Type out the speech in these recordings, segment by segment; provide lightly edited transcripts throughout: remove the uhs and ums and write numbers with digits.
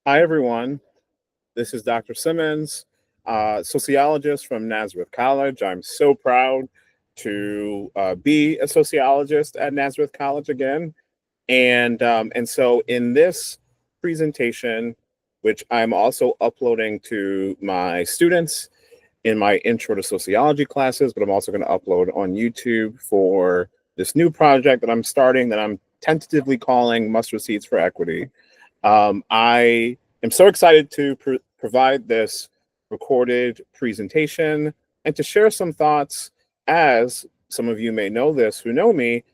Hi, everyone. This is Dr. Simmons, sociologist from Nazareth College. I'm so proud to be a sociologist at Nazareth College again. And so in this presentation, which I'm also uploading to my students in my intro to sociology classes, but I'm also going to upload on YouTube for this new project that I'm starting that I'm tentatively calling Mustard Seeds for Equity. I am so excited to provide this recorded presentation and to share some thoughts. As some of you may know this who know me,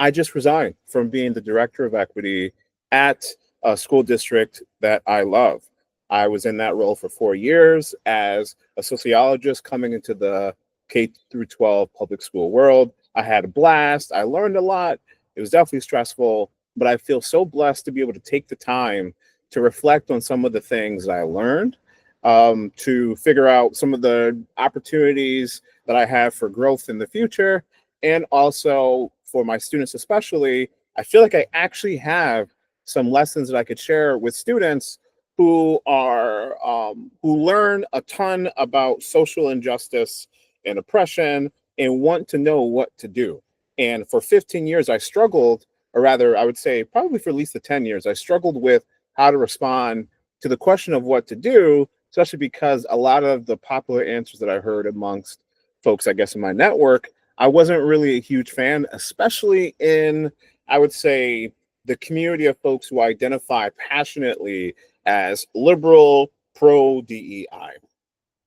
I just resigned from being the director of equity at a school district that I love. I was in that role for 4 years as a sociologist coming into the K through 12 public school world. I had a blast. I learned a lot. It was definitely stressful, but I feel so blessed to be able to take the time to reflect on some of the things I learned, to figure out some of the opportunities that I have for growth in the future, and also for my students especially. I feel like I actually have some lessons that I could share with students who learn a ton about social injustice and oppression and want to know what to do. And for 15 years, I struggled, or rather, I would say probably for at least the 10 years, I struggled with how to respond to the question of what to do, especially because a lot of the popular answers that I heard amongst folks, I guess, in my network, I wasn't really a huge fan, especially in, I would say, the community of folks who identify passionately as liberal, pro DEI.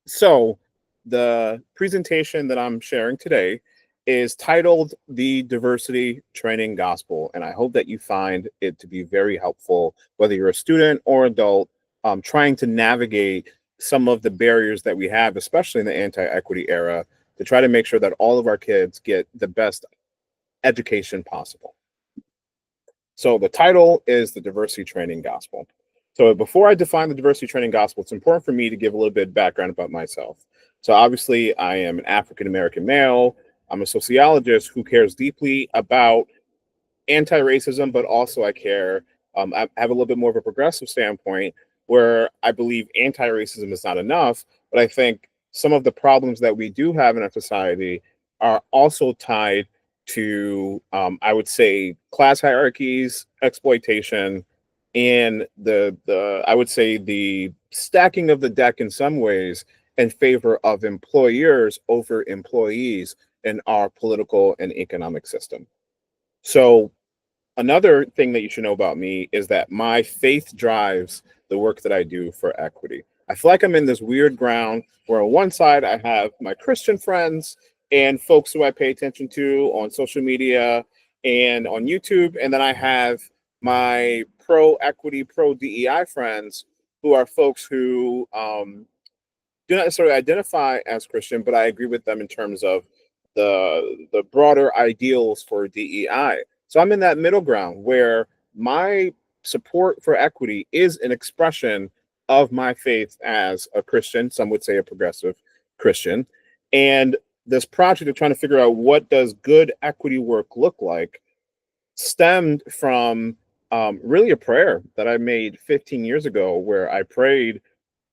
So, the presentation that I'm sharing today is titled The Diversity Training Gospel, and I hope that you find it to be very helpful, whether you're a student or adult, trying to navigate some of the barriers that we have, especially in the anti-equity era, to try to make sure that all of our kids get the best education possible. So the title is The Diversity Training Gospel. So before I define the diversity training gospel, it's important for me to give a little bit of background about myself. So obviously, I am an African-American male. I'm a sociologist who cares deeply about anti-racism, but also I have a little bit more of a progressive standpoint where I believe anti-racism is not enough, but I think some of the problems that we do have in our society are also tied to, I would say, class hierarchies, exploitation, and the I would say the stacking of the deck in some ways in favor of employers over employees in our political and economic system. So another thing that you should know about me is that my faith drives the work that I do for equity. I feel like I'm in this weird ground where on one side I have my Christian friends and folks who I pay attention to on social media and on YouTube, and then I have my pro equity, pro DEI friends who are folks who do not necessarily identify as Christian, but I agree with them in terms of the broader ideals for DEI. So I'm in that middle ground where my support for equity is an expression of my faith as a Christian, some would say a progressive Christian. And this project of trying to figure out what does good equity work look like stemmed from really a prayer that I made 15 years ago, where I prayed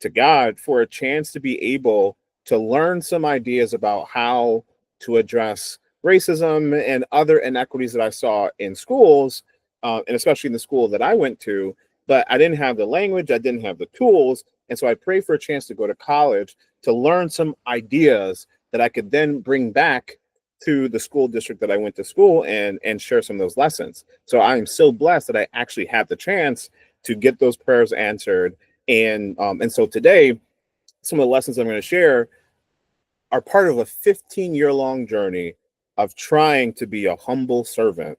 to God for a chance to be able to learn some ideas about how to address racism and other inequities that I saw in schools, and especially in the school that I went to. But I didn't have the language, I didn't have the tools. And so I prayed for a chance to go to college to learn some ideas that I could then bring back to the school district that I went to school and share some of those lessons. So I'm so blessed that I actually had the chance to get those prayers answered. And so today, some of the lessons I'm going to share are part of a 15-year-long journey of trying to be a humble servant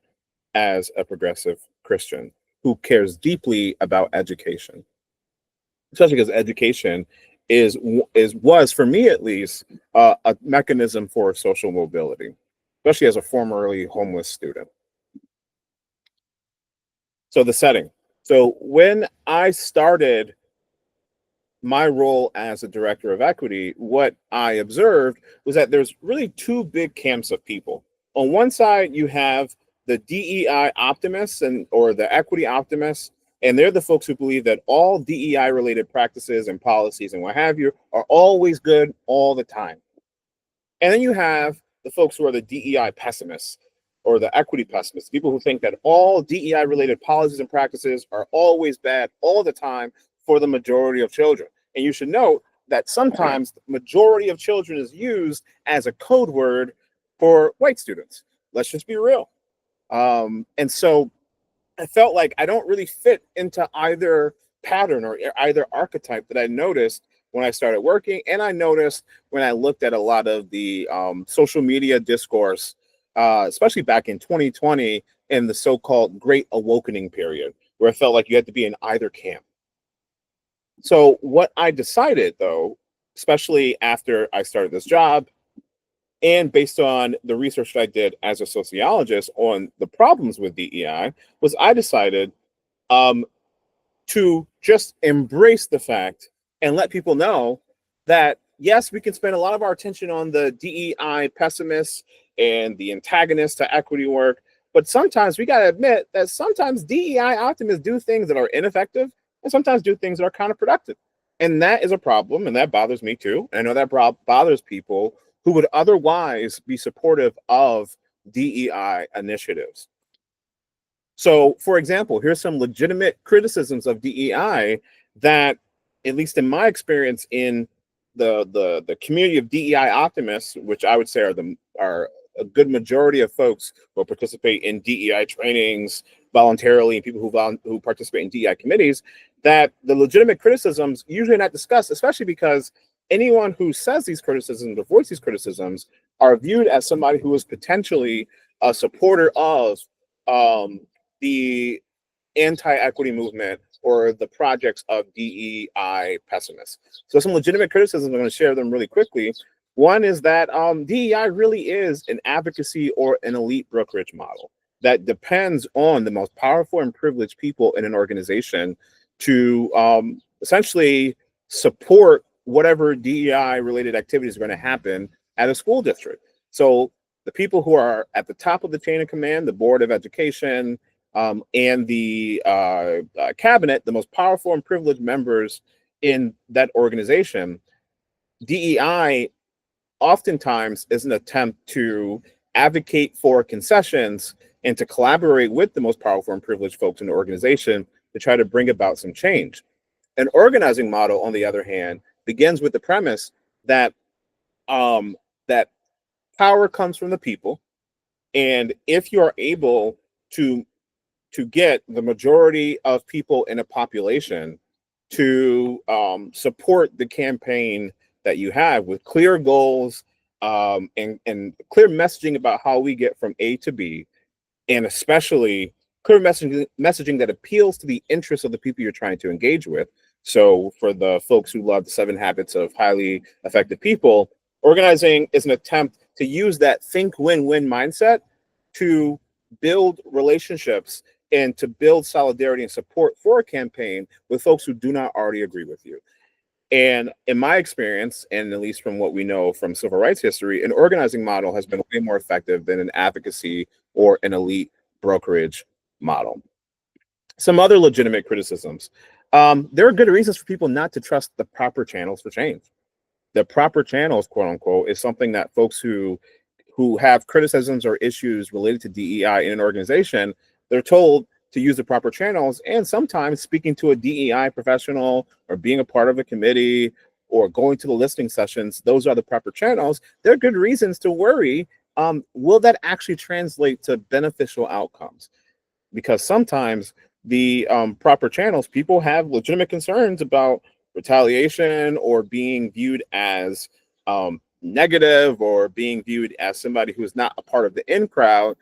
as a progressive Christian who cares deeply about education, especially because education was, for me at least, a mechanism for social mobility, especially as a formerly homeless student. So the setting. So when I started my role as a director of equity, what I observed was that there's really two big camps of people. On one side, you have the DEI optimists or the equity optimists And they're the folks who believe that all DEI related practices and policies and what have you are always good all the time. And then you have the folks who are the DEI pessimists or the equity pessimists, people who think that all DEI related policies and practices are always bad all the time for the majority of children. And you should note that sometimes the majority of children is used as a code word for white students. Let's just be real. And so I felt like I don't really fit into either pattern or either archetype that I noticed when I started working. And I noticed when I looked at a lot of the social media discourse, especially back in 2020 in the so-called Great Awakening period, where I felt like you had to be in either camp. So what I decided, though, especially after I started this job, and based on the research that I did as a sociologist on the problems with DEI, was I decided to just embrace the fact and let people know that, yes, we can spend a lot of our attention on the DEI pessimists and the antagonists to equity work, but sometimes we got to admit that sometimes DEI optimists do things that are ineffective and sometimes do things that are counterproductive. And that is a problem, and that bothers me too. And I know that bothers people who would otherwise be supportive of DEI initiatives. So, for example, here's some legitimate criticisms of DEI that, at least in my experience in the community of DEI optimists, which I would say are a good majority of folks who participate in DEI trainings voluntarily and people who participate in DEI committees, that the legitimate criticisms usually not discussed, especially because anyone who says these criticisms or voice these criticisms are viewed as somebody who is potentially a supporter of the anti-equity movement or the projects of DEI pessimists. So some legitimate criticisms, I'm going to share them really quickly. One is that DEI really is an advocacy or an elite brokerage model that depends on the most powerful and privileged people in an organization to essentially support whatever DEI related activities are going to happen at a school district. So the people who are at the top of the chain of command, the Board of Education, and the cabinet, the most powerful and privileged members in that organization, DEI oftentimes is an attempt to advocate for concessions and to collaborate with the most powerful and privileged folks in the organization to try to bring about some change. An organizing model, on the other hand, begins with the premise that that power comes from the people, and if you are able to get the majority of people in a population to support the campaign that you have with clear goals and clear messaging about how we get from A to B, and especially clear messaging that appeals to the interests of the people you're trying to engage with. So for the folks who love the 7 Habits of Highly Effective People, organizing is an attempt to use that think win-win mindset to build relationships and to build solidarity and support for a campaign with folks who do not already agree with you. And in my experience, and at least from what we know from civil rights history, an organizing model has been way more effective than an advocacy or an elite brokerage model. Some other legitimate criticisms. There are good reasons for people not to trust the proper channels for change. The proper channels, quote unquote, is something that folks who have criticisms or issues related to DEI in an organization, they're told to use the proper channels. And sometimes speaking to a DEI professional or being a part of a committee or going to the listening sessions, those are the proper channels. There are good reasons to worry. Will that actually translate to beneficial outcomes? Because sometimes the proper channels, people have legitimate concerns about retaliation or being viewed as negative or being viewed as somebody who is not a part of the in crowd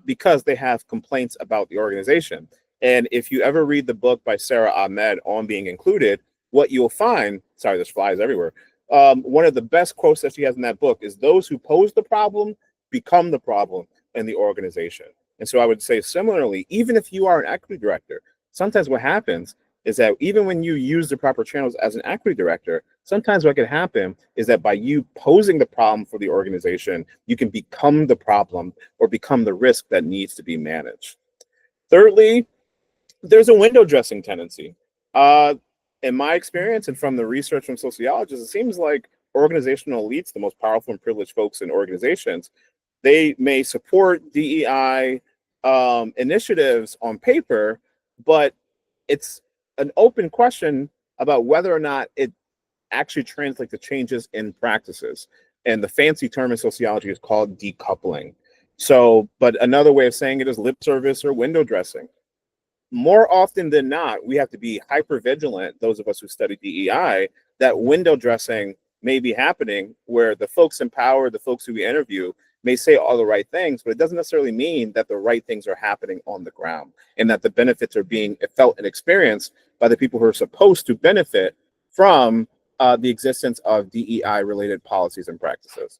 because they have complaints about the organization. And if you ever read the book by Sarah Ahmed on being included, what you'll find, sorry, there's flies everywhere. One of the best quotes that she has in that book is those who pose the problem become the problem in the organization. And so I would say similarly, even if you are an equity director, sometimes what happens is that even when you use the proper channels as an equity director, sometimes what can happen is that by you posing the problem for the organization, you can become the problem or become the risk that needs to be managed. Thirdly, there's a window dressing tendency. Uh, in my experience and from the research from sociologists, it seems like organizational elites, the most powerful and privileged folks in organizations, they may support DEI initiatives on paper, but it's an open question about whether or not it actually translates to changes in practices. And the fancy term in sociology is called decoupling. So, but another way of saying it is lip service or window dressing. More often than not, we have to be hyper vigilant, those of us who study DEI, that window dressing may be happening where the folks in power, the folks who we interview, may say all the right things, but it doesn't necessarily mean that the right things are happening on the ground and that the benefits are being felt and experienced by the people who are supposed to benefit from the existence of DEI related policies and practices.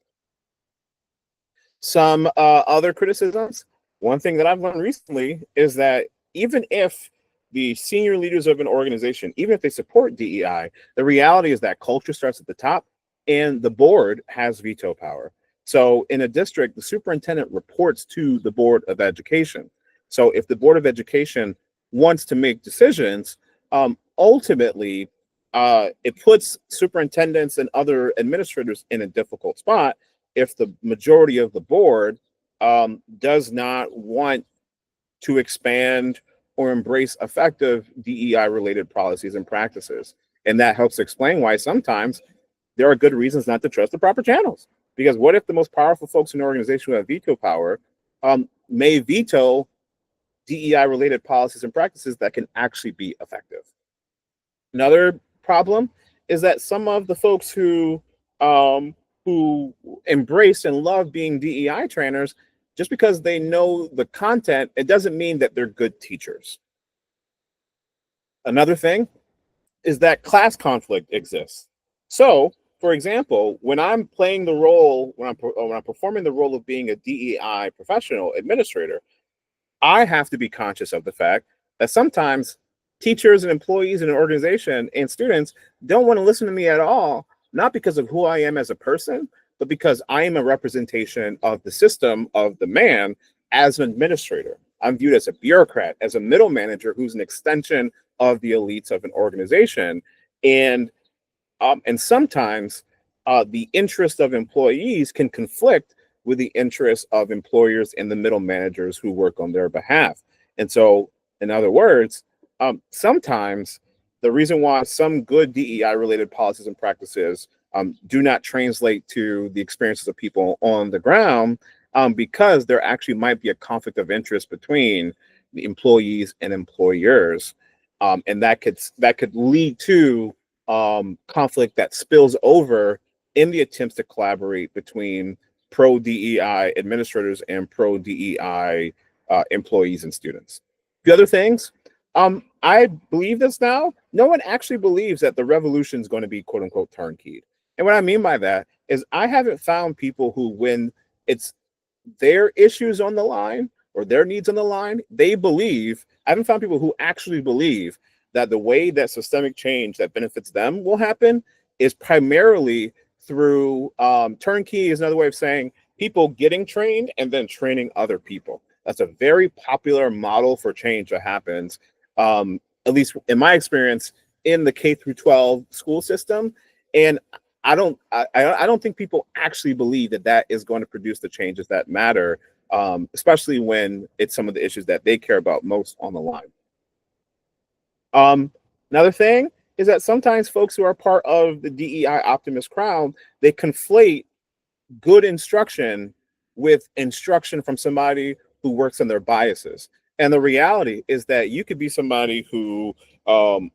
Some other criticisms. One thing that I've learned recently is that even if the senior leaders of an organization, even if they support DEI, the reality is that culture starts at the top and the board has veto power. So in a district, the superintendent reports to the Board of Education. So if the Board of Education wants to make decisions, ultimately, it puts superintendents and other administrators in a difficult spot if the majority of the board does not want to expand or embrace effective DEI related policies and practices. And that helps explain why sometimes there are good reasons not to trust the proper channels. Because what if the most powerful folks in an organization who have veto power may veto DEI related policies and practices that can actually be effective? Another problem is that some of the folks who embrace and love being DEI trainers, just because they know the content, it doesn't mean that they're good teachers. Another thing is that class conflict exists. So, for example, when I'm playing the role, when I'm performing the role of being a DEI professional administrator, I have to be conscious of the fact that sometimes teachers and employees in an organization and students don't want to listen to me at all, not because of who I am as a person, but because I am a representation of the system of the man as an administrator. I'm viewed as a bureaucrat, as a middle manager who's an extension of the elites of an organization. And sometimes the interest of employees can conflict with the interests of employers and the middle managers who work on their behalf. And so, in other words, sometimes the reason why some good DEI related policies and practices do not translate to the experiences of people on the ground, because there actually might be a conflict of interest between the employees and employers, and that could lead to conflict that spills over in the attempts to collaborate between pro DEI administrators and pro DEI employees and students. The other things, I believe this now. No one actually believes that the revolution is going to be quote unquote turnkeyed. And what I mean by that is I haven't found people who, when it's their issues on the line or their needs on the line, they believe. I haven't found people who actually believe that the way that systemic change that benefits them will happen is primarily through turnkey is another way of saying people getting trained and then training other people. That's a very popular model for change that happens, at least in my experience, in the K through 12 school system. And I don't think people actually believe that that is going to produce the changes that matter, especially when it's some of the issues that they care about most on the line. Another thing is that sometimes folks who are part of the DEI optimist crowd, they conflate good instruction with instruction from somebody who works on their biases. And the reality is that you could be somebody who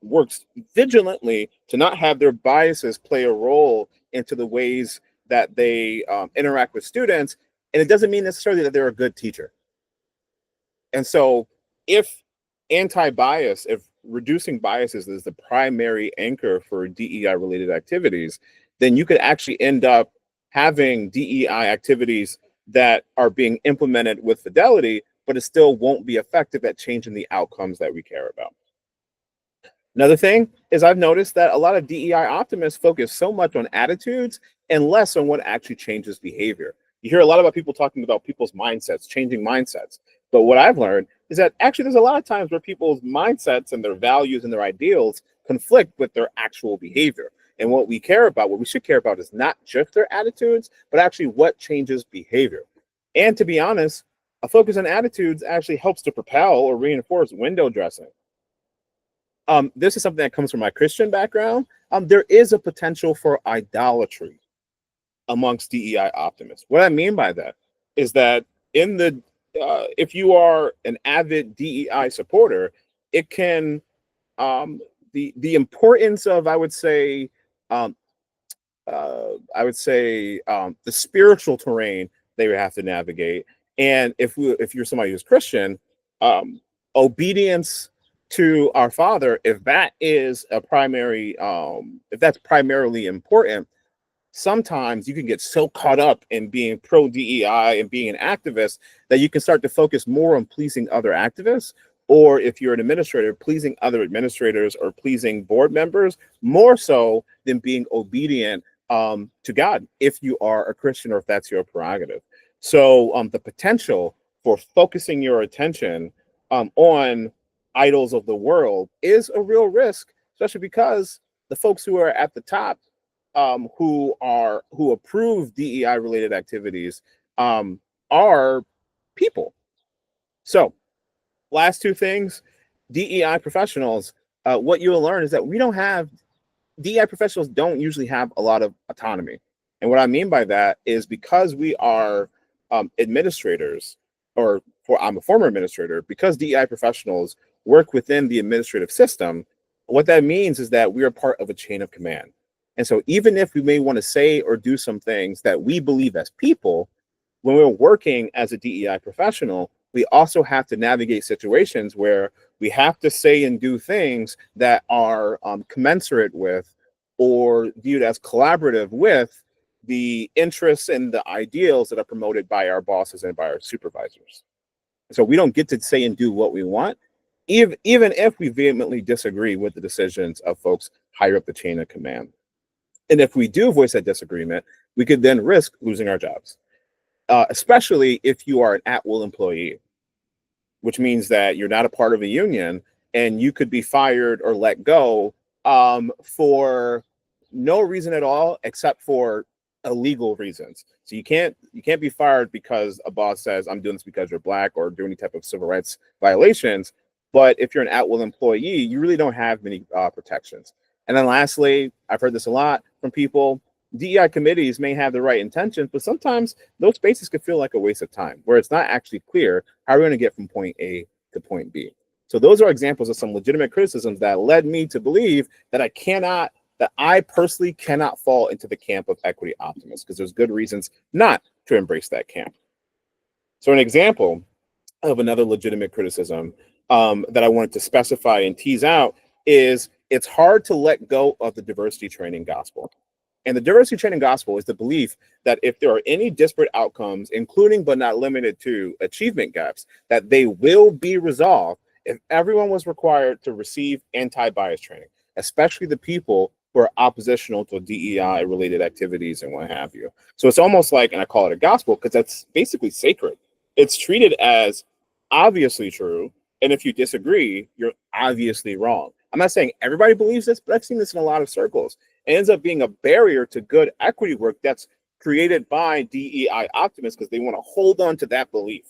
works vigilantly to not have their biases play a role into the ways that they interact with students. And it doesn't mean necessarily that they're a good teacher. And so if anti-bias, if reducing biases is the primary anchor for DEI related activities, then you could actually end up having DEI activities that are being implemented with fidelity, but it still won't be effective at changing the outcomes that we care about. Another thing is I've noticed that a lot of DEI optimists focus so much on attitudes and less on what actually changes behavior. You hear a lot about people talking about people's mindsets, changing mindsets. But what I've learned is that actually there's a lot of times where people's mindsets and their values and their ideals conflict with their actual behavior. And what we care about, what we should care about, is not just their attitudes, but actually what changes behavior. And to be honest, a focus on attitudes actually helps to propel or reinforce window dressing. This is something that comes from my Christian background. There is a potential for idolatry amongst DEI optimists. What I mean by that is that in the if you are an avid DEI supporter, it can the importance of um, the spiritual terrain they would have to navigate, and if you're somebody who's Christian, um, obedience to our Father, if that is a primary, if that's primarily important, sometimes you can get so caught up in being pro DEI and being an activist that you can start to focus more on pleasing other activists, or if you're an administrator, pleasing other administrators or pleasing board members more so than being obedient to God, if you are a Christian or if that's your prerogative. So the potential for focusing your attention on idols of the world is a real risk, especially because the folks who are at the top, who approve DEI related activities, are people. So, last two things: DEI professionals. What you will learn is that we don't have DEI professionals don't usually have a lot of autonomy, and what I mean by that is because we are administrators, or I'm a former administrator, because DEI professionals work within the administrative system. What that means is that we are part of a chain of command. And so, even if we may want to say or do some things that we believe as people, when we're working as a DEI professional, we also have to navigate situations where we have to say and do things that are commensurate with or viewed as collaborative with the interests and the ideals that are promoted by our bosses and by our supervisors. So we don't get to say and do what we want, even if we vehemently disagree with the decisions of folks higher up the chain of command. And if we do voice that disagreement, we could then risk losing our jobs, especially if you are an at-will employee, which means that you're not a part of a union and you could be fired or let go for no reason at all except for illegal reasons. So you can't be fired because a boss says I'm doing this because you're black or do any type of civil rights violations. But if you're an at-will employee, you really don't have many protections. And then lastly, I've heard this a lot from people. DEI committees may have the right intentions, but sometimes those spaces could feel like a waste of time, where it's not actually clear how we're going to get from point A to point B. So those are examples of some legitimate criticisms that led me to believe that I personally cannot fall into the camp of equity optimists, because there's good reasons not to embrace that camp. So an example of another legitimate criticism that I wanted to specify and tease out is it's hard to let go of the diversity training gospel. And the diversity training gospel is the belief that if there are any disparate outcomes, including but not limited to achievement gaps, that they will be resolved if everyone was required to receive anti-bias training, especially the people who are oppositional to DEI related activities and what have you. So it's almost like, and I call it a gospel because that's basically sacred. It's treated as obviously true. And if you disagree, you're obviously wrong. I'm not saying everybody believes this, but I've seen this in a lot of circles. It ends up being a barrier to good equity work that's created by DEI optimists because they want to hold on to that belief.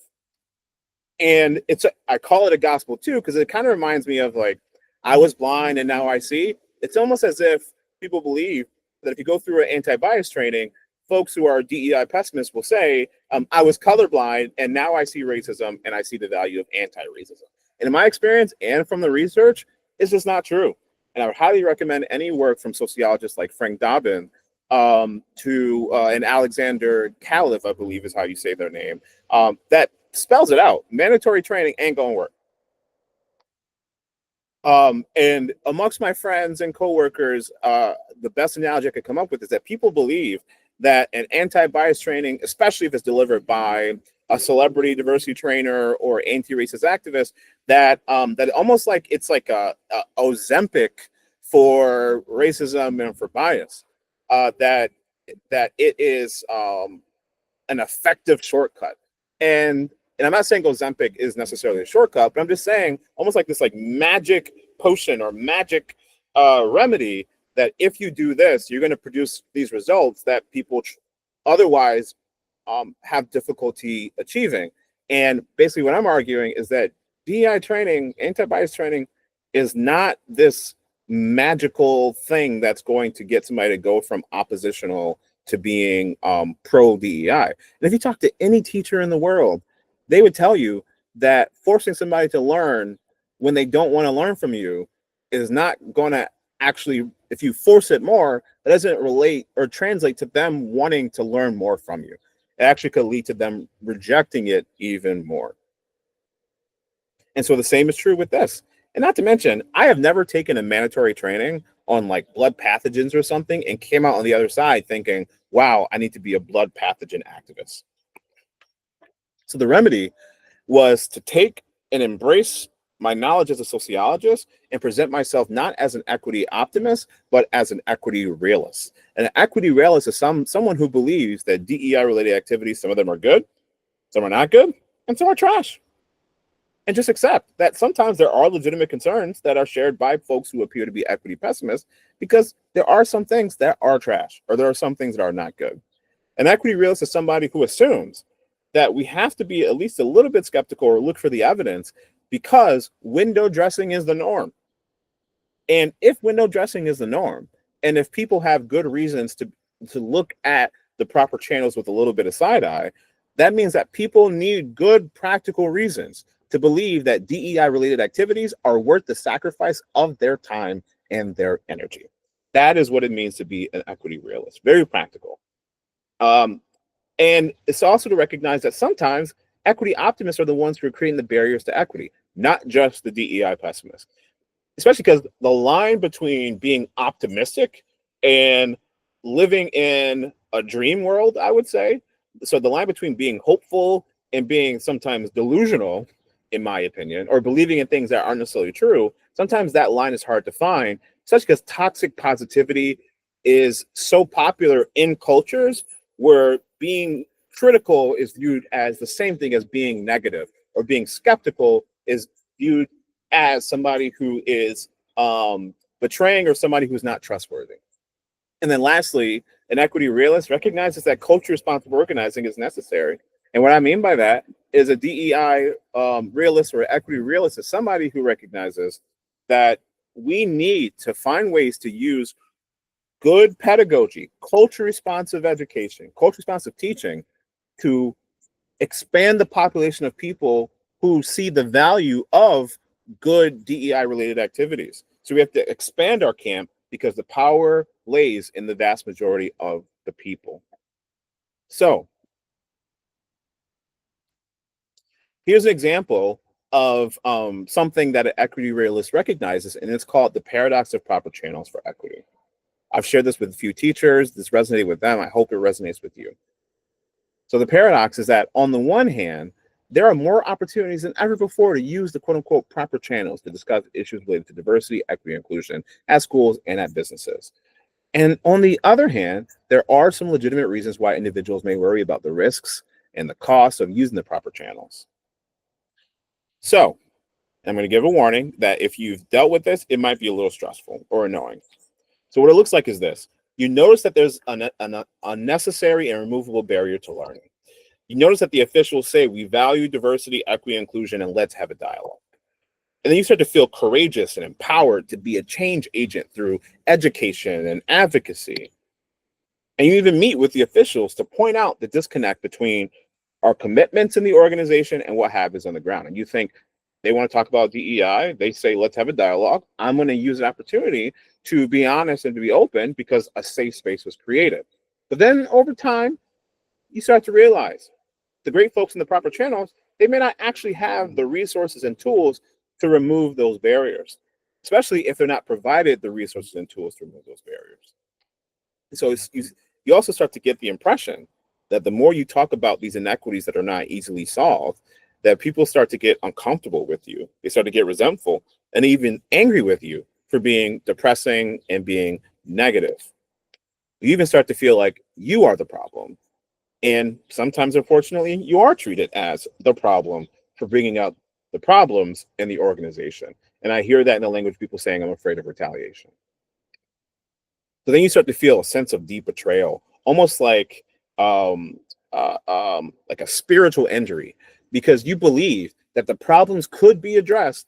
And I call it a gospel too, because it kind of reminds me of like, I was blind and now I see. It's almost as if people believe that if you go through an anti-bias training, folks who are DEI pessimists will say, I was colorblind and now I see racism and I see the value of anti-racism. And in my experience and from the research, it's just not true. And I would highly recommend any work from sociologists like Frank Dobbin to and Alexander Califf, I believe is how you say their name, that spells it out. Mandatory training ain't gonna work. And amongst my friends and coworkers, the best analogy I could come up with is that people believe that an anti-bias training, especially if it's delivered by a celebrity diversity trainer or anti-racist activist, that almost like it's like a Ozempic for racism and for bias, that it is an effective shortcut. And And I'm not saying Ozempic is necessarily a shortcut, but I'm just saying almost like this like magic potion or magic remedy that if you do this, you're going to produce these results that people otherwise have difficulty achieving. And basically what I'm arguing is that DEI training, anti-bias training, is not this magical thing that's going to get somebody to go from oppositional to being pro DEI. And if you talk to any teacher in the world, they would tell you that forcing somebody to learn when they don't want to learn from you is not going to actually, if you force it more, it doesn't relate or translate to them wanting to learn more from you. It actually could lead to them rejecting it even more. And so the same is true with this. And not to mention, I have never taken a mandatory training on like blood pathogens or something and came out on the other side thinking, wow, I need to be a blood pathogen activist. So the remedy was to take and embrace my knowledge as a sociologist and present myself not as an equity optimist, but as an equity realist. And an equity realist is someone who believes that DEI related activities, some of them are good, some are not good, and some are trash. And just accept that sometimes there are legitimate concerns that are shared by folks who appear to be equity pessimists, because there are some things that are trash, or there are some things that are not good. An equity realist is somebody who assumes that we have to be at least a little bit skeptical or look for the evidence, because window dressing is the norm. And if window dressing is the norm, and if people have good reasons to look at the proper channels with a little bit of side eye, that means that people need good practical reasons to believe that DEI related activities are worth the sacrifice of their time and their energy. That is what it means to be an equity realist. Very practical. And it's also to recognize that sometimes equity optimists are the ones who are creating the barriers to equity, not just the DEI pessimists. Especially because the line between being optimistic and living in a dream world, I would say. So the line between being hopeful and being sometimes delusional, in my opinion, or believing in things that aren't necessarily true, sometimes that line is hard to find, especially because toxic positivity is so popular in cultures where being critical is viewed as the same thing as being negative, or being skeptical is viewed as somebody who is betraying or somebody who's not trustworthy. And then lastly, an equity realist recognizes that culture responsible organizing is necessary. And what I mean by that is a DEI realist or equity realist is somebody who recognizes that we need to find ways to use good pedagogy, culture responsive education, culture responsive teaching to expand the population of people who see the value of good DEI related activities. So we have to expand our camp because the power lays in the vast majority of the people. So here's an example of something that an equity realist recognizes, and it's called the paradox of proper channels for equity. I've shared this with a few teachers. This resonated with them. I hope it resonates with you. So the paradox is that on the one hand, there are more opportunities than ever before to use the quote unquote proper channels to discuss issues related to diversity, equity, and inclusion at schools and at businesses. And on the other hand, there are some legitimate reasons why individuals may worry about the risks and the costs of using the proper channels. So I'm going to give a warning that if you've dealt with this, it might be a little stressful or annoying. So what it looks like is this. You notice that there's an unnecessary and removable barrier to learning. You notice that the officials say we value diversity, equity, inclusion, and let's have a dialogue. And then you start to feel courageous and empowered to be a change agent through education and advocacy. And you even meet with the officials to point out the disconnect between our commitments in the organization and what happens on the ground. And you think they want to talk about DEI, they say, let's have a dialogue. I'm going to use an opportunity to be honest and to be open because a safe space was created. But then over time, you start to realize the great folks in the proper channels, they may not actually have the resources and tools to remove those barriers, especially if they're not provided the resources and tools to remove those barriers. So you also start to get the impression that the more you talk about these inequities that are not easily solved, that people start to get uncomfortable with you. They start to get resentful and even angry with you for being depressing and being negative. You even start to feel like you are the problem And sometimes, unfortunately, you are treated as the problem for bringing up the problems in the organization. And I hear that in the language of people saying, I'm afraid of retaliation. So then you start to feel a sense of deep betrayal, almost um, like a spiritual injury, because you believe that the problems could be addressed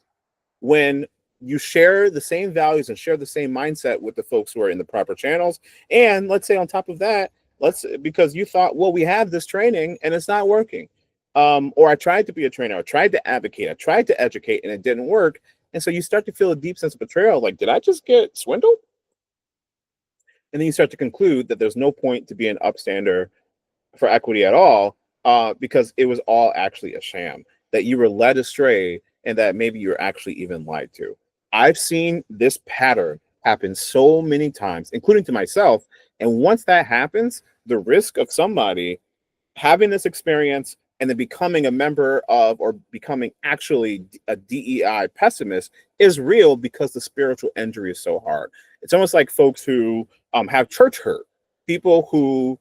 when you share the same values and share the same mindset with the folks who are in the proper channels. And let's say on top of that, let's because you thought, well, we have this training and it's not working. Or I tried to be a trainer, I tried to advocate, I tried to educate, and it didn't work. And so you start to feel a deep sense of betrayal, like, did I just get swindled? And then you start to conclude that there's no point to be an upstander for equity at all, because it was all actually a sham, that you were led astray, and that maybe you're actually even lied to. I've seen this pattern happen so many times, including to myself. And once that happens, the risk of somebody having this experience and then becoming a member of, or becoming actually a DEI pessimist, is real, because the spiritual injury is so hard. It's almost like folks who have church hurt, people who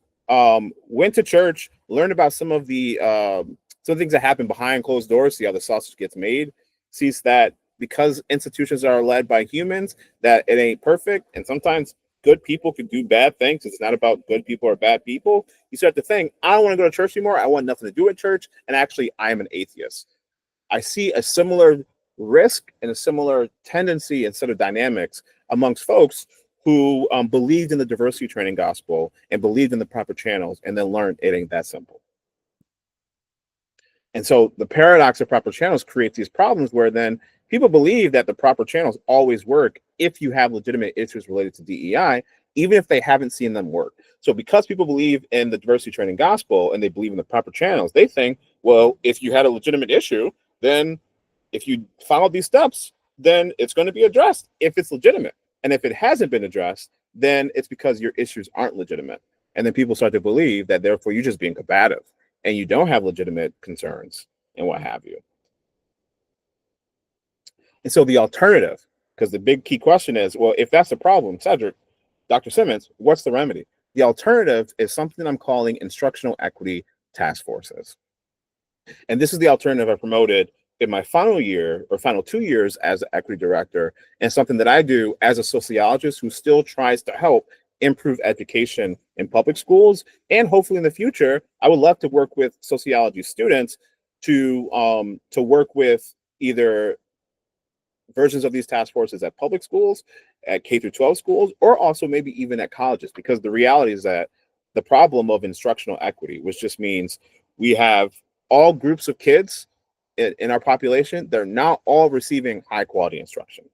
went to church, learned about some things that happen behind closed doors, see how the sausage gets made, sees that because institutions are led by humans, that it ain't perfect, and sometimes good people can do bad things. It's not about good people or bad people. You start to think, I don't want to go to church anymore. I want nothing to do with church. And actually, I am an atheist. I see a similar risk and a similar tendency and set of dynamics amongst folks who believed in the diversity training gospel and believed in the proper channels, and then learned it ain't that simple. And so the paradox of proper channels creates these problems where then people believe that the proper channels always work if you have legitimate issues related to DEI, even if they haven't seen them work. So because people believe in the diversity training gospel and they believe in the proper channels, they think, well, if you had a legitimate issue, then if you follow these steps, then it's going to be addressed if it's legitimate. And if it hasn't been addressed, then it's because your issues aren't legitimate. And then people start to believe that therefore you're just being combative and you don't have legitimate concerns and what have you. And so the alternative, because the big key question is, well, if that's the problem, Cedric, Dr. Simmons, what's the remedy? The alternative is something I'm calling instructional equity task forces. And this is the alternative I promoted in my final year or final 2 years as an equity director, and something that I do as a sociologist who still tries to help improve education in public schools. And hopefully in the future, I would love to work with sociology students to work with either versions of these task forces at public schools, at K through 12 schools, or also maybe even at colleges, because the reality is that the problem of instructional equity, which just means we have all groups of kids in our population, they're not all receiving high quality instruction.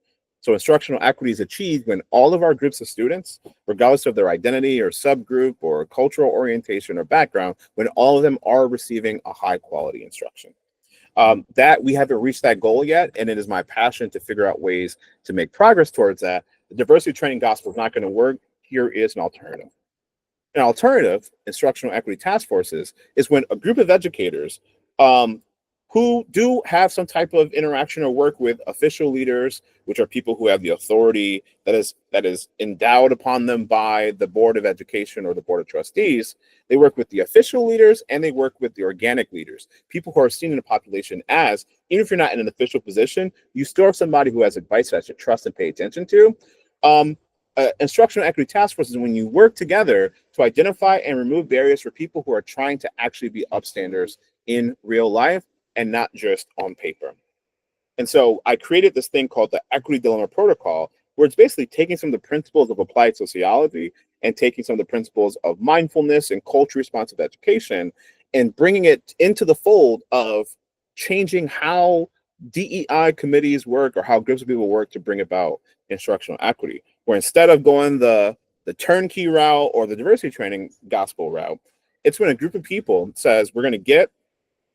So instructional equity is achieved when all of our groups of students, regardless of their identity or subgroup or cultural orientation or background, when all of them are receiving a high quality instruction. That we haven't reached that goal yet, and it is my passion to figure out ways to make progress towards that. The diversity training gospel is not going to work. Here is an alternative. An alternative, instructional equity task forces, is when a group of educators who do have some type of interaction or work with official leaders, which are people who have the authority that is endowed upon them by the Board of Education or the Board of Trustees. They work with the official leaders and they work with the organic leaders, people who are seen in the population as, even if you're not in an official position, you still have somebody who has advice that you trust and pay attention to. Instructional equity task forces is when you work together to identify and remove barriers for people who are trying to actually be upstanders in real life and not just on paper. And so I created this thing called the Equity Dilemma Protocol, where it's basically taking some of the principles of applied sociology and taking some of the principles of mindfulness and culture responsive education and bringing it into the fold of changing how DEI committees work or how groups of people work to bring about instructional equity, where instead of going the turnkey route or the diversity training gospel route, it's when a group of people says, we're going to get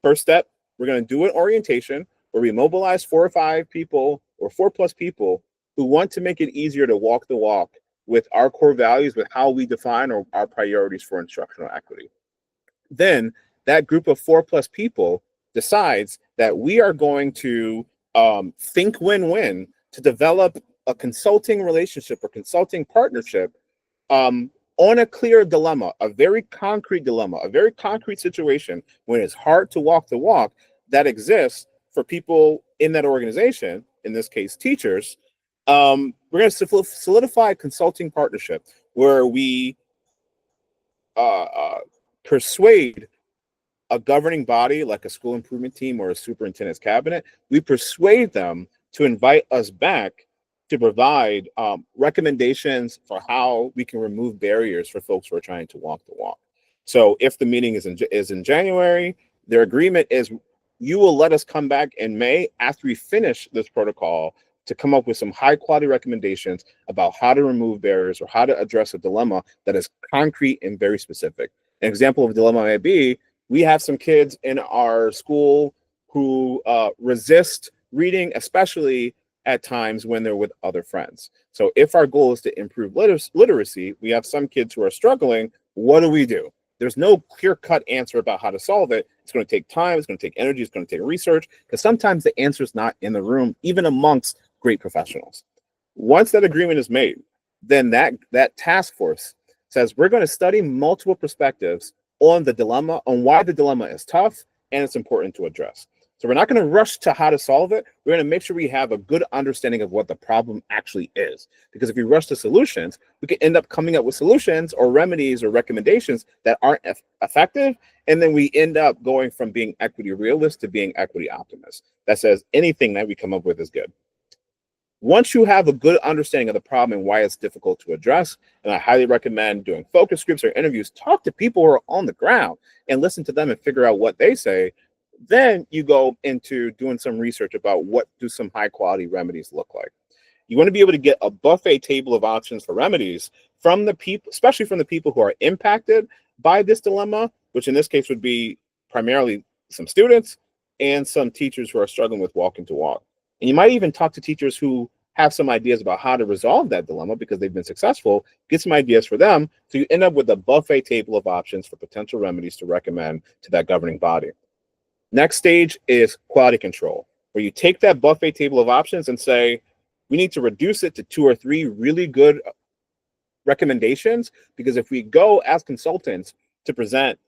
first step, we're going to do an orientation where we mobilize 4 or 5 people or 4+ people who want to make it easier to walk the walk with our core values, with how we define our priorities for instructional equity. Then that group of 4+ people decides that we are going to think win-win to develop a consulting relationship or consulting partnership on a clear dilemma, a very concrete dilemma, a very concrete situation when it's hard to walk the walk that exists for people in that organization, in this case, teachers. We're going to solidify a consulting partnership where we persuade a governing body like a school improvement team or a superintendent's cabinet. We persuade them to invite us back to provide recommendations for how we can remove barriers for folks who are trying to walk the walk. So if the meeting is in January, their agreement is you will let us come back in May after we finish this protocol to come up with some high quality recommendations about how to remove barriers or how to address a dilemma that is concrete and very specific. An example of a dilemma may be, we have some kids in our school who resist reading, especially at times when they're with other friends. So if our goal is to improve literacy, we have some kids who are struggling. What do? There's no clear-cut answer about how to solve it. It's going to take time, it's going to take energy, it's going to take research, because sometimes the answer is not in the room, even amongst great professionals. Once that agreement is made, then that task force says we're going to study multiple perspectives on the dilemma, on why the dilemma is tough and it's important to address. So we're not going to rush to how to solve it. We're going to make sure we have a good understanding of what the problem actually is. Because if we rush to solutions, we can end up coming up with solutions or remedies or recommendations that aren't effective. And then we end up going from being equity realist to being equity optimist. That says anything that we come up with is good. Once you have a good understanding of the problem and why it's difficult to address, and I highly recommend doing focus groups or interviews, talk to people who are on the ground and listen to them and figure out what they say. Then you go into doing some research about what do some high quality remedies look like. You want to be able to get a buffet table of options for remedies from the people, especially from the people who are impacted by this dilemma, which in this case would be primarily some students and some teachers who are struggling with walking to walk. And you might even talk to teachers who have some ideas about how to resolve that dilemma because they've been successful, get some ideas for them. So you end up with a buffet table of options for potential remedies to recommend to that governing body. Next stage is quality control, where you take that buffet table of options and say, we need to reduce it to 2 or 3 really good recommendations, because if we go as consultants to present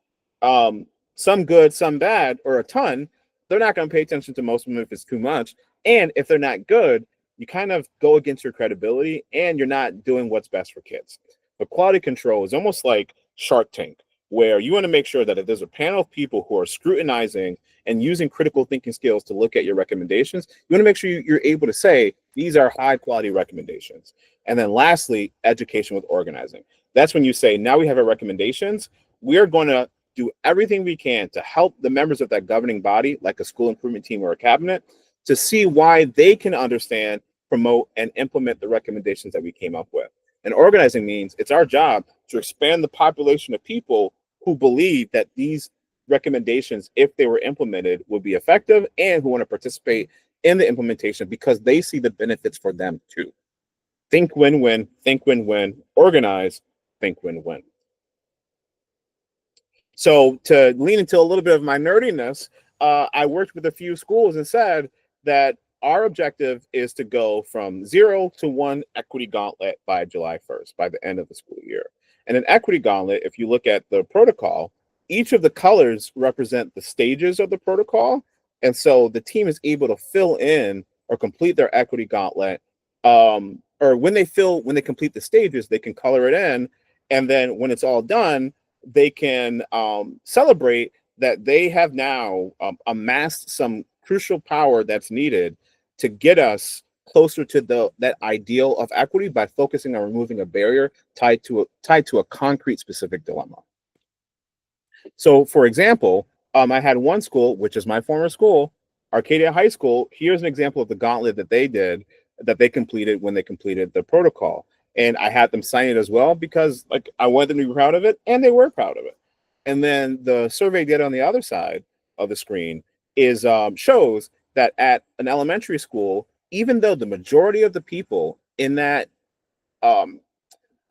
some good, some bad, or a ton, they're not going to pay attention to most of them if it's too much. And if they're not good, you kind of go against your credibility and you're not doing what's best for kids. But quality control is almost like Shark Tank, where you want to make sure that if there's a panel of people who are scrutinizing and using critical thinking skills to look at your recommendations, you want to make sure you're able to say, these are high quality recommendations. And then lastly, education with organizing. That's when you say, now we have our recommendations. We're going to do everything we can to help the members of that governing body, like a school improvement team or a cabinet, to see why they can understand, promote, and implement the recommendations that we came up with. And organizing means it's our job to expand the population of people who believe that these recommendations, if they were implemented, would be effective and who want to participate in the implementation because they see the benefits for them too. Think win-win, think win-win, organize, think win-win. So to lean into a little bit of my nerdiness, I worked with a few schools and said that our objective is to go from 0 to 1 equity gauntlet by July 1st, by the end of the school year. And an equity gauntlet, if you look at the protocol, each of the colors represent the stages of the protocol. And so the team is able to fill in or complete their equity gauntlet. Or when they complete the stages, they can color it in. And then when it's all done, they can celebrate that they have now amassed some crucial power that's needed to get us closer to that ideal of equity by focusing on removing a barrier tied to a concrete specific dilemma. So for example, I had one school, which is my former school, Arcadia High School. Here's an example of the gauntlet that they completed when they completed the protocol. And I had them sign it as well because I wanted them to be proud of it, and they were proud of it. And then the survey data on the other side of the screen is shows that at an elementary school, even though the majority of the people in that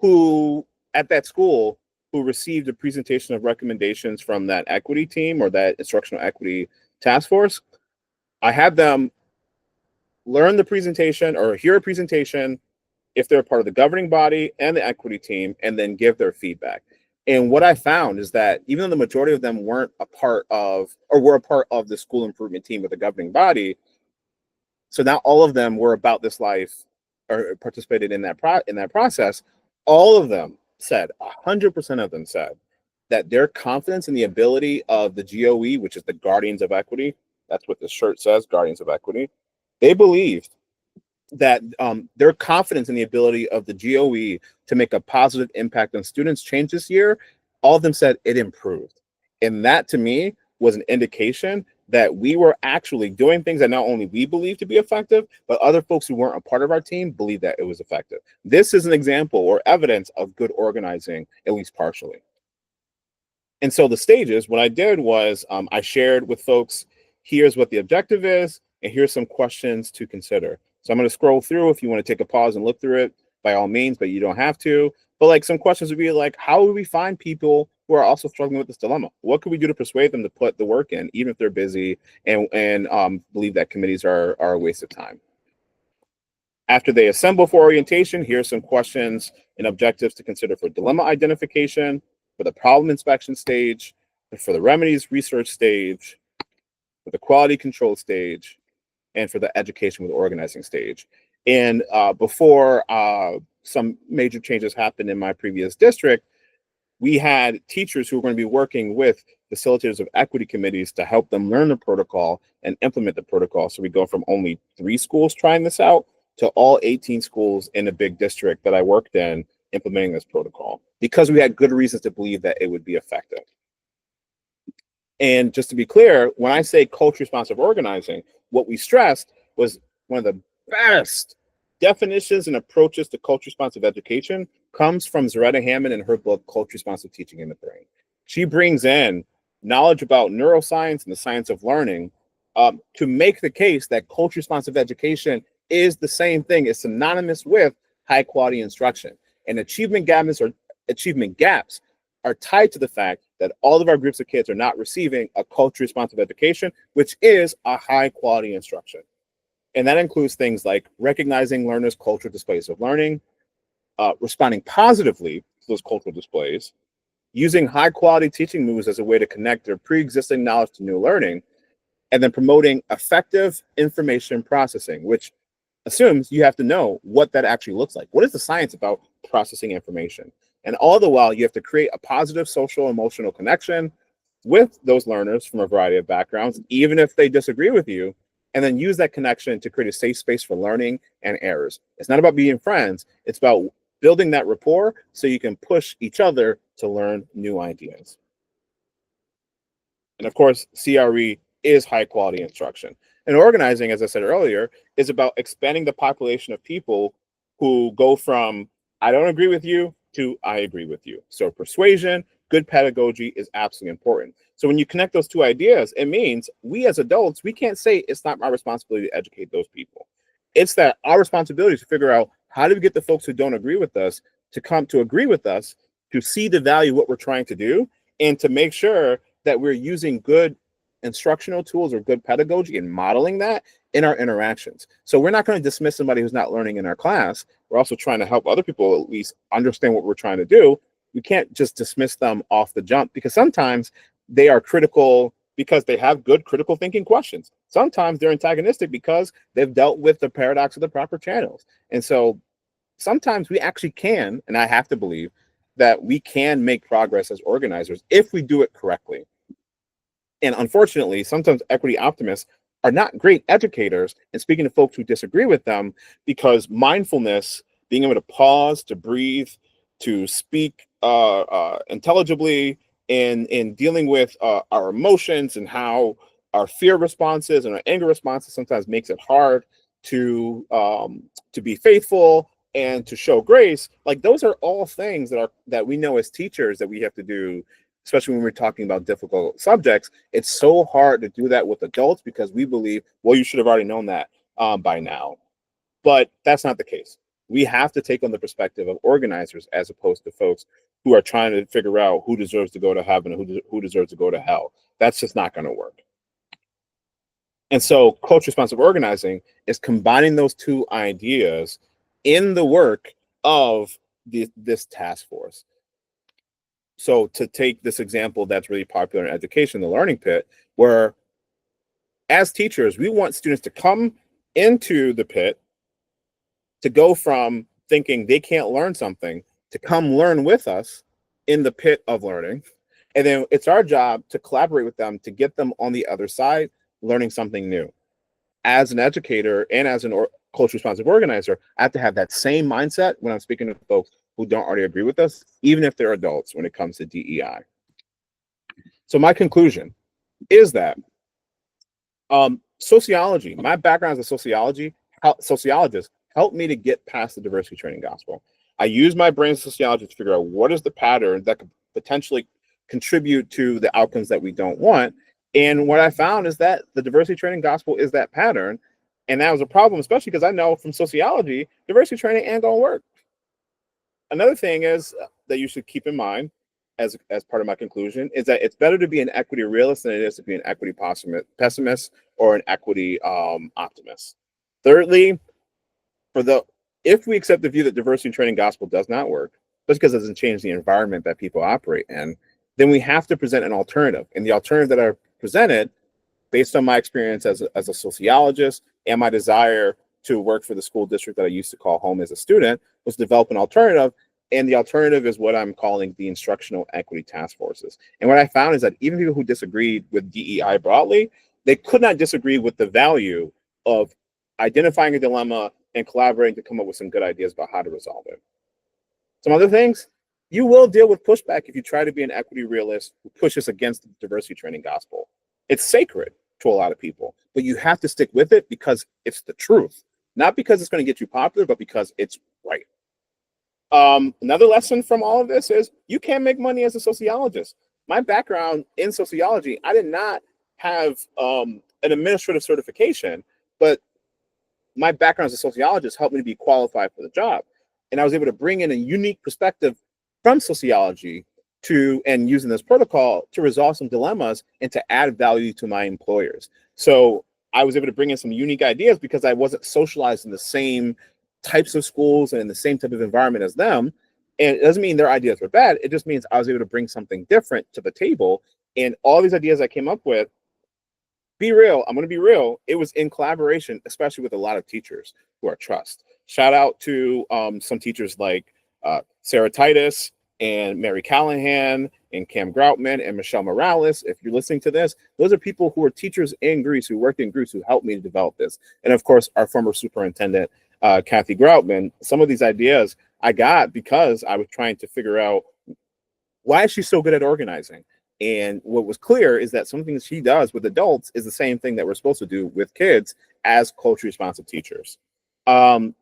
who at that school who received a presentation of recommendations from that equity team or that instructional equity task force, I had them learn the presentation or hear a presentation, if they're part of the governing body and the equity team, and then give their feedback. And what I found is that even though the majority of them weren't a part of, or were a part of the school improvement team with the governing body, so not all of them were about this life or participated in that process. All of them said, 100% of them said that their confidence in the ability of the GOE, which is the Guardians of Equity, that's what the shirt says, Guardians of Equity, they believed that their confidence in the ability of the GOE to make a positive impact on students changed this year. All of them said it improved. And that to me was an indication that we were actually doing things that not only we believe to be effective, but other folks who weren't a part of our team believe that it was effective. This is an example or evidence of good organizing, at least partially. And so the stages, what I did was I shared with folks, here's what the objective is, and here's some questions to consider. So I'm going to scroll through. If you want to take a pause and look through it, by all means, but you don't have to. But like some questions would be like, how do we find people who are also struggling with this dilemma? What can we do to persuade them to put the work in, even if they're busy and believe that committees are a waste of time? After they assemble for orientation, here's some questions and objectives to consider for dilemma identification, for the problem inspection stage, for the remedies research stage, for the quality control stage, and for the education with organizing stage. And before some major changes happened in my previous district, we had teachers who were going to be working with facilitators of equity committees to help them learn the protocol and implement the protocol. So we go from only 3 schools trying this out to all 18 schools in the big district that I worked in implementing this protocol, because we had good reasons to believe that it would be effective. And just to be clear, when I say culture responsive organizing, what we stressed was one of the best definitions and approaches to culture responsive education comes from Zaretta Hammond in her book, Culture Responsive Teaching in the Brain. She brings in knowledge about neuroscience and the science of learning to make the case that culture responsive education is the same thing, it's synonymous with high quality instruction. And achievement gaps are tied to the fact that all of our groups of kids are not receiving a culture responsive education, which is a high quality instruction. And that includes things like recognizing learners' cultural displays of learning, responding positively to those cultural displays, using high quality teaching moves as a way to connect their pre-existing knowledge to new learning, and then promoting effective information processing, which assumes you have to know what that actually looks like. What is the science about processing information? And all the while, you have to create a positive social emotional connection with those learners from a variety of backgrounds, even if they disagree with you, and then use that connection to create a safe space for learning and errors. It's not about being friends. It's about building that rapport so you can push each other to learn new ideas. And of course, CRE is high quality instruction. And organizing, as I said earlier, is about expanding the population of people who go from I don't agree with you to I agree with you. So persuasion, good pedagogy is absolutely important. So when you connect those two ideas, it means we as adults, we can't say it's not my responsibility to educate those people. It's that our responsibility to figure out how do we get the folks who don't agree with us to come to agree with us, to see the value of what we're trying to do, and to make sure that we're using good instructional tools or good pedagogy and modeling that in our interactions. So we're not going to dismiss somebody who's not learning in our class. We're also trying to help other people at least understand what we're trying to do. We can't just dismiss them off the jump, because sometimes they are critical because they have good critical thinking questions. Sometimes they're antagonistic because they've dealt with the paradox of the proper channels. And so sometimes we actually can, and I have to believe that we can make progress as organizers if we do it correctly. And unfortunately, sometimes equity optimists are not great educators in speaking to folks who disagree with them, because mindfulness, being able to pause, to breathe, to speak intelligibly in dealing with our emotions and how our fear responses and our anger responses sometimes makes it hard to be faithful and to show grace. Like those are all things that we know as teachers that we have to do, especially when we're talking about difficult subjects. It's so hard to do that with adults because we believe, well, you should have already known that by now. But that's not the case. We have to take on the perspective of organizers as opposed to folks who are trying to figure out who deserves to go to heaven and who deserves to go to hell. That's just not going to work. And so culture responsive organizing is combining those two ideas in the work of this task force. So to take this example that's really popular in education, the learning pit, where as teachers, we want students to come into the pit, to go from thinking they can't learn something to come learn with us in the pit of learning. And then it's our job to collaborate with them to get them on the other side, learning something new. As an educator and as an culture responsive organizer, I have to have that same mindset when I'm speaking to folks who don't already agree with us, even if they're adults, when it comes to DEI. So my conclusion is that sociology, my background as a sociologist, helped me to get past the diversity training gospel. I use my brain sociology to figure out what is the pattern that could potentially contribute to the outcomes that we don't want. And what I found is that the diversity training gospel is that pattern. And that was a problem, especially because I know from sociology, diversity training ain't gonna work. Another thing is that you should keep in mind as part of my conclusion is that it's better to be an equity realist than it is to be an equity pessimist or an equity optimist. Thirdly, if we accept the view that diversity training gospel does not work, just because it doesn't change the environment that people operate in, then we have to present an alternative. And the alternative that I presented, based on my experience as a sociologist and my desire to work for the school district that I used to call home as a student, was develop an alternative. And the alternative is what I'm calling the instructional equity task forces. And what I found is that even people who disagreed with DEI broadly, they could not disagree with the value of identifying a dilemma and collaborating to come up with some good ideas about how to resolve it. Some other things, you will deal with pushback if you try to be an equity realist who pushes against the diversity training gospel. It's sacred to a lot of people, but you have to stick with it because it's the truth, not because it's going to get you popular, but because it's right. Another lesson from all of this is you can't make money as a sociologist. My background in sociology, I did not have an administrative certification, but my background as a sociologist helped me to be qualified for the job. And I was able to bring in a unique perspective from sociology and using this protocol to resolve some dilemmas and to add value to my employers. So I was able to bring in some unique ideas because I wasn't socialized in the same types of schools and in the same type of environment as them. And it doesn't mean their ideas were bad. It just means I was able to bring something different to the table. And all these ideas I came up with, be real, I'm going to be real, it was in collaboration, especially with a lot of teachers who are trust. Shout out to some teachers like Sarah Titus and Mary Callahan and Cam Groutman and Michelle Morales. If you're listening to this, those are people who are teachers in Greece, who worked in Greece, who helped me to develop this. And of course, our former superintendent, Kathy Groutman. Some of these ideas I got because I was trying to figure out why is she so good at organizing. And what was clear is that something she does with adults is the same thing that we're supposed to do with kids as culturally responsive teachers. A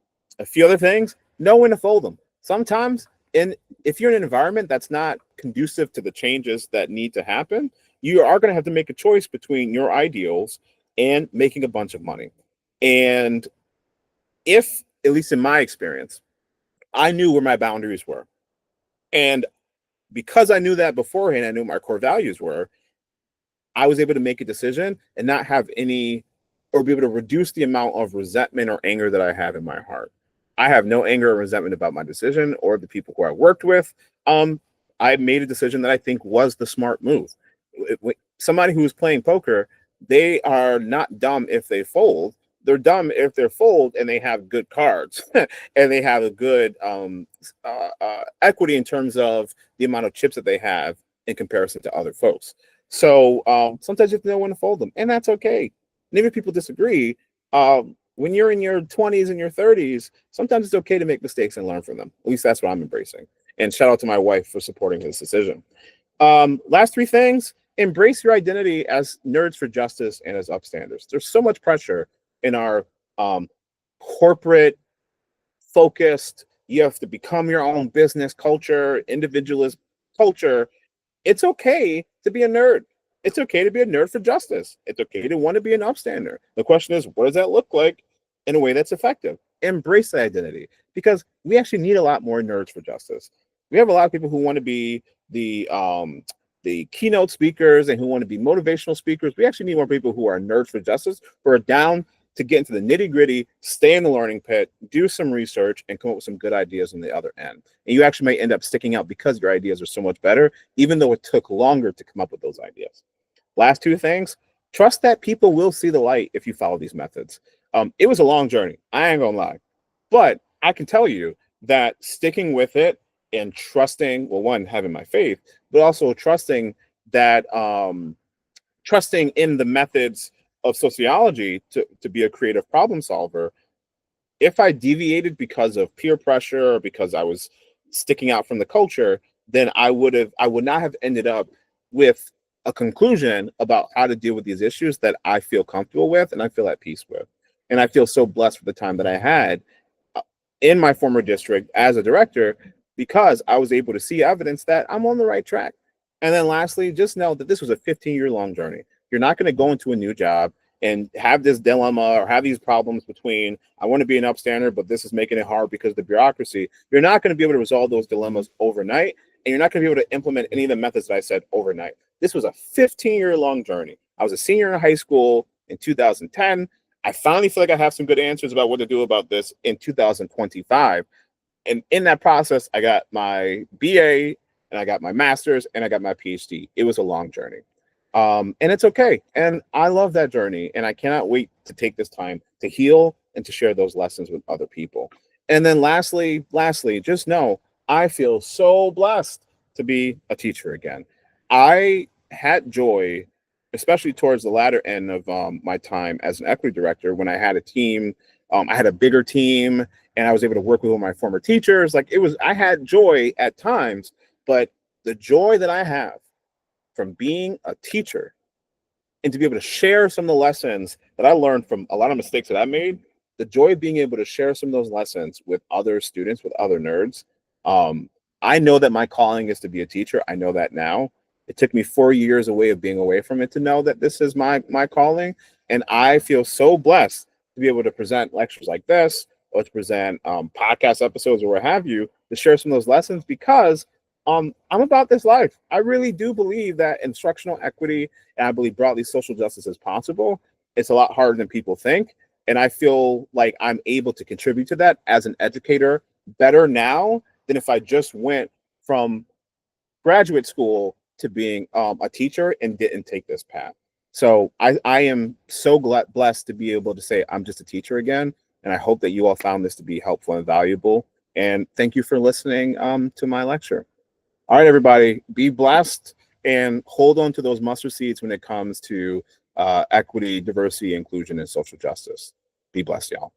few other things, know when to fold them. Sometimes, if you're in an environment that's not conducive to the changes that need to happen, you are going to have to make a choice between your ideals and making a bunch of money. And if, at least in my experience, I knew where my boundaries were. And because I knew that beforehand, I knew my core values were, I was able to make a decision and not have any, or be able to reduce the amount of resentment or anger that I have in my heart. I have no anger or resentment about my decision or the people who I worked with. I made a decision that I think was the smart move. Somebody who's playing poker, they are not dumb if they fold. They're dumb if they're fold and they have good cards and they have a good equity in terms of the amount of chips that they have in comparison to other folks. So sometimes you have to know when to fold them, and that's okay. And even if people disagree, when you're in your 20s and your 30s, sometimes it's okay to make mistakes and learn from them. At least that's what I'm embracing. And shout out to my wife for supporting this decision. Last three things: embrace your identity as nerds for justice and as upstanders. There's so much pressure in our corporate focused, you have to become your own business culture, individualist culture. It's okay to be a nerd. It's okay to be a nerd for justice. It's okay to want to be an upstander. The question is, what does that look like in a way that's effective? Embrace the identity, because we actually need a lot more nerds for justice. We have a lot of people who want to be the keynote speakers and who want to be motivational speakers. We actually need more people who are nerds for justice, who are down to get into the nitty gritty, stay in the learning pit, do some research, and come up with some good ideas on the other end. And you actually may end up sticking out because your ideas are so much better, even though it took longer to come up with those ideas. Last two things, trust that people will see the light if you follow these methods. It was a long journey, I ain't gonna lie. But I can tell you that sticking with it and trusting, well, one, having my faith, but also trusting that, trusting in the methods of sociology to be a creative problem solver. If I deviated because of peer pressure or because I was sticking out from the culture, then I would not have ended up with a conclusion about how to deal with these issues that I feel comfortable with and I feel at peace with. And I feel so blessed for the time that I had in my former district as a director, because I was able to see evidence that I'm on the right track. And then lastly, just know that this was a 15-year long journey. You're not going to go into a new job and have this dilemma or have these problems between, I want to be an upstander, but this is making it hard because of the bureaucracy. You're not going to be able to resolve those dilemmas overnight, and you're not going to be able to implement any of the methods that I said overnight. This was a 15-year long journey. I was a senior in high school in 2010. I finally feel like I have some good answers about what to do about this in 2025. And in that process, I got my BA and I got my master's and I got my PhD. It was a long journey. And it's okay. And I love that journey. And I cannot wait to take this time to heal and to share those lessons with other people. And then lastly, just know I feel so blessed to be a teacher again. I had joy, especially towards the latter end of my time as an equity director, when I had a team, I had a bigger team, and I was able to work with my former teachers. Like, I had joy at times, but the joy that I have from being a teacher and to be able to share some of the lessons that I learned from a lot of mistakes that I made, the joy of being able to share some of those lessons with other students, with other nerds. I know that my calling is to be a teacher. I know that now. It took me 4 years of being away from it to know that this is my calling. And I feel so blessed to be able to present lectures like this, or to present podcast episodes or what have you, to share some of those lessons, because I'm about this life. I really do believe that instructional equity, and I believe broadly social justice is possible. It's a lot harder than people think. And I feel like I'm able to contribute to that as an educator better now than if I just went from graduate school to being a teacher and didn't take this path. So I am so blessed to be able to say I'm just a teacher again. And I hope that you all found this to be helpful and valuable. And thank you for listening to my lecture. All right, everybody, be blessed and hold on to those mustard seeds when it comes to equity, diversity, inclusion, and social justice. Be blessed, y'all.